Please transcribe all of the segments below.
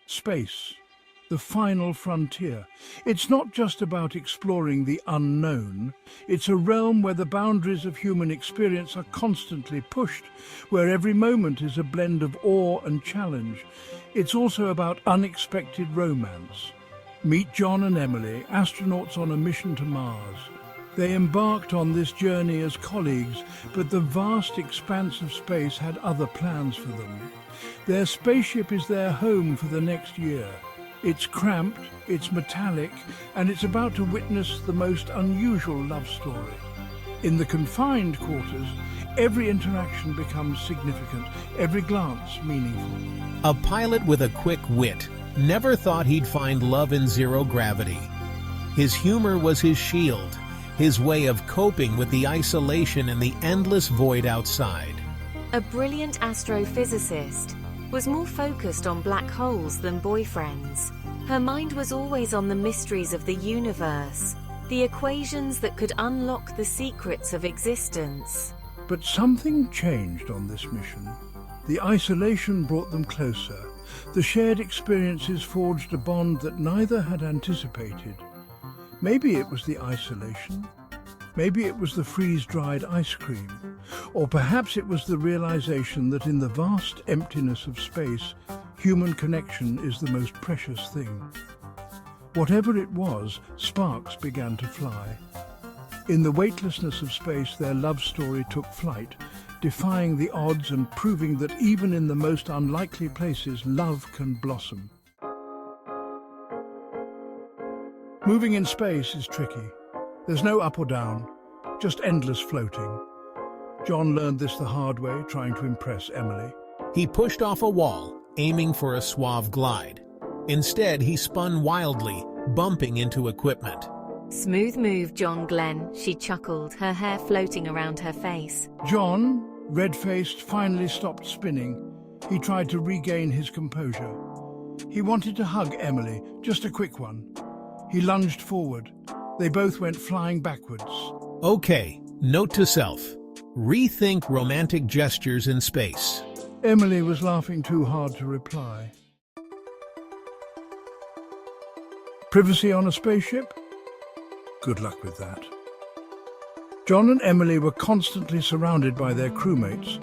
Space, the final frontier. It's not just about exploring the unknown. It's a realm where the boundaries of human experience are constantly pushed, where every moment is a blend of awe and challenge. It's also about unexpected romance. Meet John and Emily, astronauts on a mission to Mars. They embarked on this journey as colleagues, but the vast expanse of space had other plans for them. Their spaceship is their home for the next year. It's cramped, it's metallic, and it's about to witness the most unusual love story. In the confined quarters, every interaction becomes significant, every glance meaningful. A pilot with a quick wit never thought he'd find love in zero gravity. His humor was his shield, his way of coping with the isolation and the endless void outside. A brilliant astrophysicist was more focused on black holes than boyfriends. Her mind was always on the mysteries of the universe, the equations that could unlock the secrets of existence. But something changed on this mission. The isolation brought them closer. The shared experiences forged a bond that neither had anticipated. Maybe it was the isolation. Maybe it was the freeze-dried ice cream. Or perhaps it was the realization that in the vast emptiness of space, human connection is the most precious thing. Whatever it was, sparks began to fly. In the weightlessness of space, their love story took flight, defying the odds and proving that even in the most unlikely places, love can blossom. Moving in space is tricky. There's no up or down, just endless floating. John learned this the hard way, trying to impress Emily. He pushed off a wall, aiming for a suave glide. Instead, he spun wildly, bumping into equipment. Smooth move, John Glenn, she chuckled, her hair floating around her face. John, red-faced, finally stopped spinning. He tried to regain his composure. He wanted to hug Emily, just a quick one. He lunged forward. They both went flying backwards. Okay, note to self. Rethink romantic gestures in space. Emily was laughing too hard to reply. Privacy on a spaceship? Good luck with that. John and Emily were constantly surrounded by their crewmates.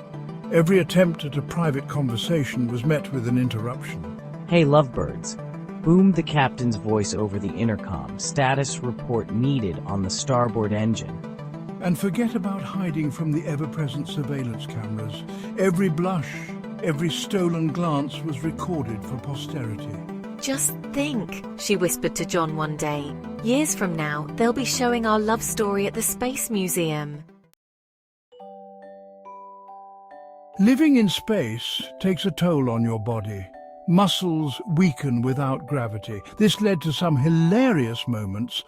Every attempt at a private conversation was met with an interruption. Hey, Lovebirds. Boomed the captain's voice over the intercom. Status report needed on the starboard engine. And forget about hiding from the ever-present surveillance cameras. Every blush, every stolen glance was recorded for posterity. Just think, she whispered to John one day. Years from now, they'll be showing our love story at the Space Museum. Living in space takes a toll on your body. Muscles weaken without gravity. This led to some hilarious moments,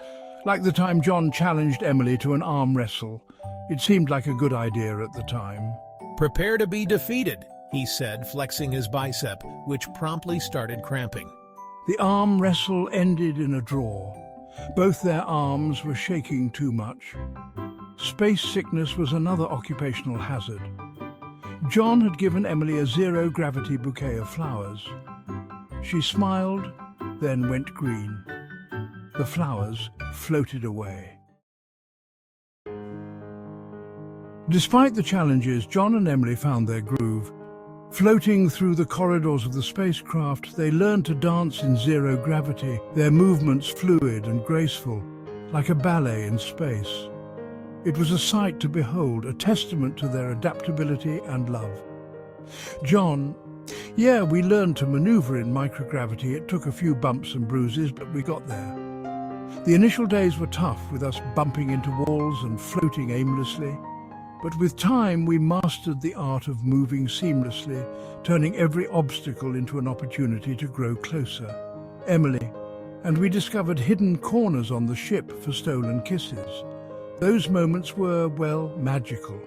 like the time John challenged Emily to an arm wrestle. It seemed like a good idea at the time. Prepare to be defeated, he said, flexing his bicep, which promptly started cramping. The arm wrestle ended in a draw. Both their arms were shaking too much. Space sickness was another occupational hazard. John had given Emily a zero-gravity bouquet of flowers. She smiled, then went green. The flowers floated away. Despite the challenges, John and Emily found their groove. Floating through the corridors of the spacecraft, they learned to dance in zero gravity, their movements fluid and graceful, like a ballet in space. It was a sight to behold, a testament to their adaptability and love. John, yeah, we learned to maneuver in microgravity. It took a few bumps and bruises, but we got there. The initial days were tough, with us bumping into walls and floating aimlessly. But with time, we mastered the art of moving seamlessly, turning every obstacle into an opportunity to grow closer. Emily, and we discovered hidden corners on the ship for stolen kisses. Those moments were, well, magical.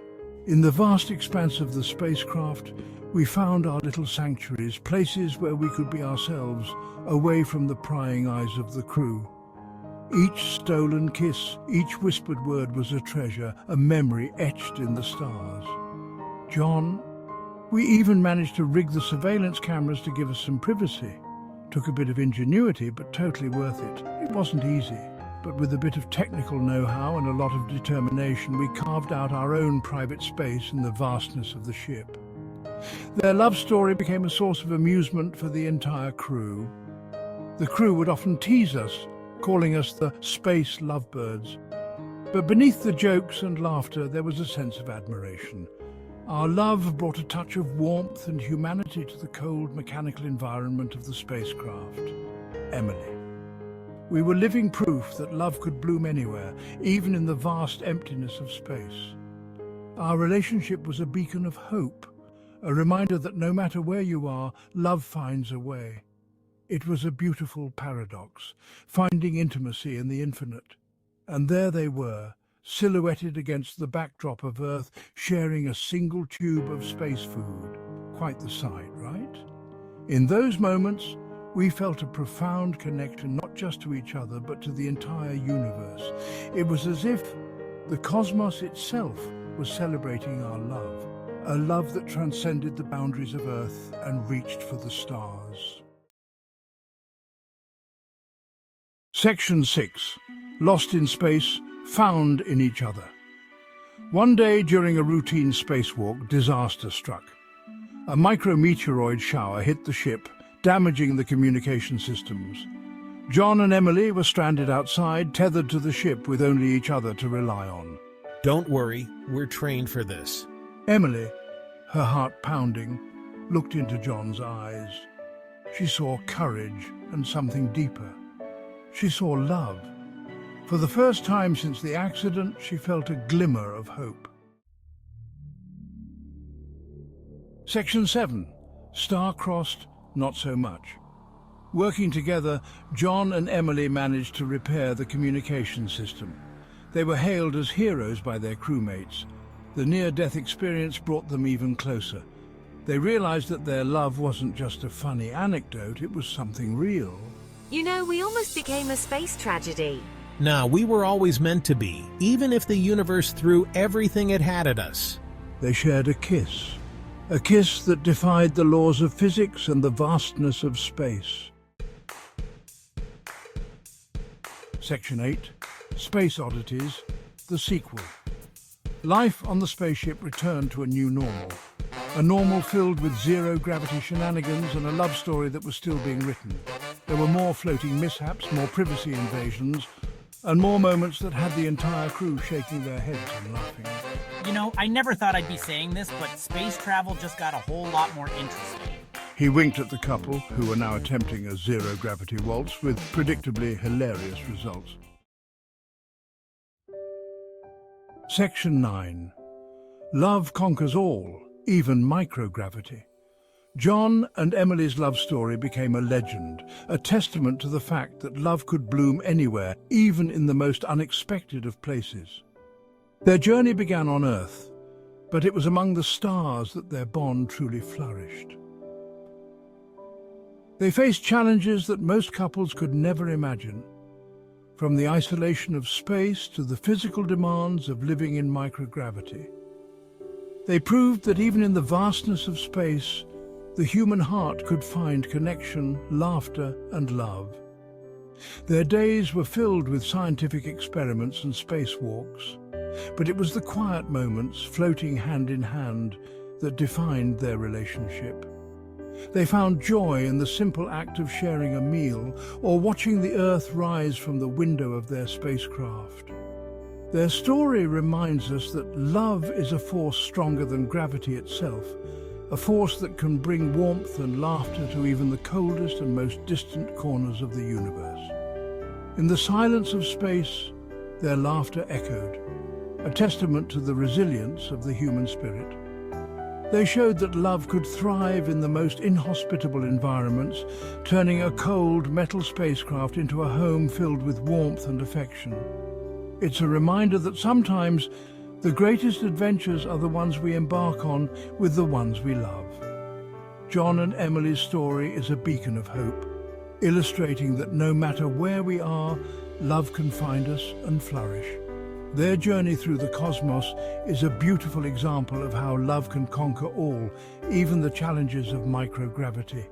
In the vast expanse of the spacecraft, we found our little sanctuaries, places where we could be ourselves, away from the prying eyes of the crew. Each stolen kiss, each whispered word was a treasure, a memory etched in the stars. John, we even managed to rig the surveillance cameras to give us some privacy, Took a bit of ingenuity, but totally worth it. It wasn't easy, but with a bit of technical know-how and a lot of determination, we carved out our own private space in the vastness of the ship. Their love story became a source of amusement for the entire crew. The crew would often tease us, calling us the space lovebirds. But beneath the jokes and laughter, there was a sense of admiration. Our love brought a touch of warmth and humanity to the cold mechanical environment of the spacecraft. Emily. We were living proof that love could bloom anywhere, even in the vast emptiness of space. Our relationship was a beacon of hope, a reminder that no matter where you are, love finds a way. It was a beautiful paradox, finding intimacy in the infinite. And there they were, silhouetted against the backdrop of Earth, sharing a single tube of space food. Quite the sight, right? In those moments, we felt a profound connection not just to each other, but to the entire universe. It was as if the cosmos itself was celebrating our love, a love that transcended the boundaries of Earth and reached for the stars. Section 6. Lost in space, found in each other. One day during a routine spacewalk, disaster struck. A micrometeoroid shower hit the ship, damaging the communication systems. John and Emily were stranded outside, tethered to the ship with only each other to rely on. Don't worry, we're trained for this. Emily, her heart pounding, looked into John's eyes. She saw courage and something deeper. She saw love. For the first time since the accident, she felt a glimmer of hope. Section 7. Star-crossed, not so much. Working together, John and Emily managed to repair the communication system. They were hailed as heroes by their crewmates. The near-death experience brought them even closer. They realized that their love wasn't just a funny anecdote, it was something real. You know, we almost became a space tragedy. Nah, we were always meant to be, even if the universe threw everything it had at us. They shared a kiss that defied the laws of physics and the vastness of space. Section 8. Space Oddities, the sequel. Life on the spaceship returned to a new normal. A normal filled with zero-gravity shenanigans and a love story that was still being written. There were more floating mishaps, more privacy invasions, and more moments that had the entire crew shaking their heads and laughing. You know, I never thought I'd be saying this, but space travel just got a whole lot more interesting. He winked at the couple, who were now attempting a zero-gravity waltz with predictably hilarious results. Section 9. Love conquers all, even microgravity. John and Emily's love story became a legend, a testament to the fact that love could bloom anywhere, even in the most unexpected of places. Their journey began on Earth, but it was among the stars that their bond truly flourished. They faced challenges that most couples could never imagine, from the isolation of space to the physical demands of living in microgravity. They proved that even in the vastness of space, the human heart could find connection, laughter, and love. Their days were filled with scientific experiments and spacewalks, but it was the quiet moments, floating hand in hand, that defined their relationship. They found joy in the simple act of sharing a meal or watching the Earth rise from the window of their spacecraft. Their story reminds us that love is a force stronger than gravity itself, a force that can bring warmth and laughter to even the coldest and most distant corners of the universe. In the silence of space, their laughter echoed, a testament to the resilience of the human spirit. They showed that love could thrive in the most inhospitable environments, turning a cold metal spacecraft into a home filled with warmth and affection. It's a reminder that sometimes the greatest adventures are the ones we embark on with the ones we love. John and Emily's story is a beacon of hope, illustrating that no matter where we are, love can find us and flourish. Their journey through the cosmos is a beautiful example of how love can conquer all, even the challenges of microgravity.